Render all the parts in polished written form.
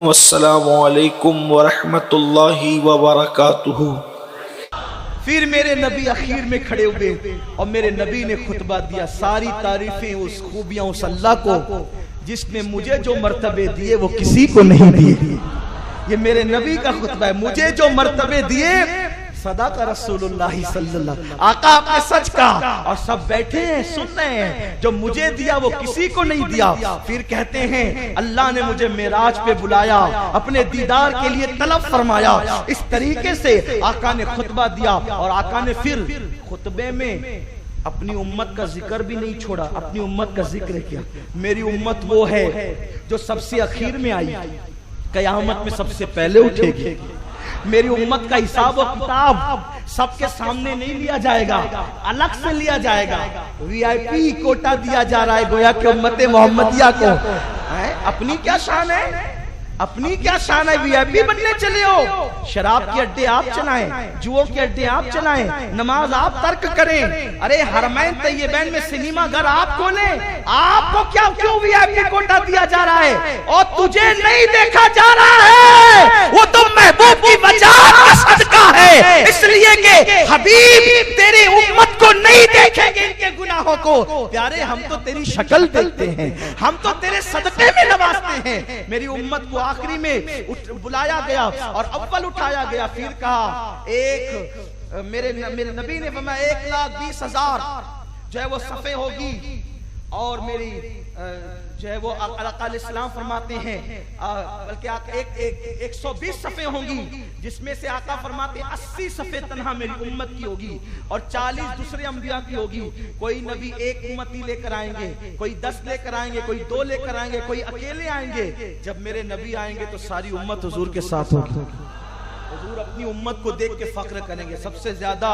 अस्सलामुअलैकुम वरहमतुल्लाहि वबरकातुहू। फिर मेरे नबी आखिर में खड़े हुए और मेरे नबी ने खुतबा दिया। सारी तारीफें उस खूबियां उस अल्लाह को जिसने मुझे जो मर्तबे दिए वो किसी को नहीं दिए। ये मेरे नबी का खुतबा है। मुझे जो मर्तबे दिए सदा का रसूलुल्लाह सल्लल्लाहु आका आपने सच कहा और सब बैठे हैं सुन रहे हैं। जो मुझे दिया वो किसी को नहीं दिया। फिर कहते हैं अल्लाह ने मुझे मेराज पे बुलाया, अपने दीदार के लिए तलब फरमाया। इस तरीके से आका ने खुतबा दिया और आका ने फिर खुतबे में अपनी उम्मत का जिक्र भी नहीं छोड़ा, अपनी उम्मत का जिक्र किया। मेरी उम्मत वो है जो सबसे आखिर में आई, कयामत में सबसे पहले उठेगी। मेरी उम्मत का हिसाब और किताब सबके सामने नहीं लिया जाएगा, अलग से लिया जाएगा। वीआईपी कोटा दिया जा रहा है गोया कि उम्मत मोहम्मदिया को। अपनी क्या शान है, अपनी क्या शान है? वीआईपी बनने चले हो। शराब के अड्डे आप चलाएं, जुओ के अड्डे आप चलाएं, नमाज आप तर्क करें। अरे हरमैन तैयबैन में सिनेमा घर आप खोलें। आपको क्या क्यों वीआईपी कोटा दिया जा रहा है और तुझे नहीं देखा जा रहा है? वो तो महबूब की वजह का सदका है, इसलिए कि हबीब तेरी उम्मत को नहीं देखेंगे इनके गुनाहों को। प्यारे हम तो तेरी शक्ल देखते हैं, हम तो तेरे सदके में नवाजते हैं। मेरी उम्मत को आखिरी में बुलाया गया और अव्वल उठाया गया। फिर कहा मेरे नबी ने फरमाया 1,20,000 जो है वो सफ़े होगी और मेरी जो है वो इस्लाम फरमाते हैं बल्कि 120 सफ़े होंगी, जिसमें से आका फरमाते 80 सफ़े तन्हा मेरी उम्मत की होगी और 40 दूसरे अंबिया की होगी। कोई नबी एक उम्मती लेकर आएंगे, कोई 10 लेकर आएंगे, कोई 2 लेकर आएंगे, कोई अकेले आएंगे। जब मेरे नबी आएंगे तो सारी उम्मत हुजूर के साथ होगी। हुजूर अपनी उम्मत को देख के फख्र करेंगे, सबसे ज्यादा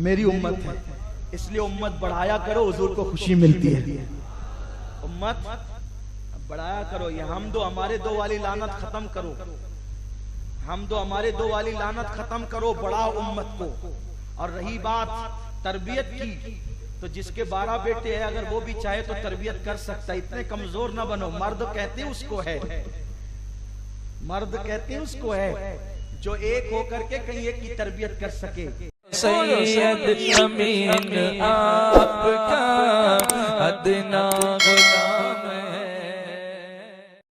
मेरी उम्मत है, इसलिए उम्मत बढ़ाया करो, हुजूर को खुशी मिलती है। उम्मत बढ़ाया करो। ये हम दो हमारे दो वाली लानत खत्म करो, हम दो हमारे दो वाली लानत खत्म करो, बढ़ाओ उम्मत को। और रही बात तरबियत की, तो जिसके 12 बेटे हैं अगर वो भी चाहे तो तरबियत कर सकता है। इतने कमजोर ना बनो। मर्द कहते हैं उसको है, मर्द कहते हैं उसको है जो एक होकर के कहीं एक की तरबियत कर सके। सैयद अमीन आपका अदना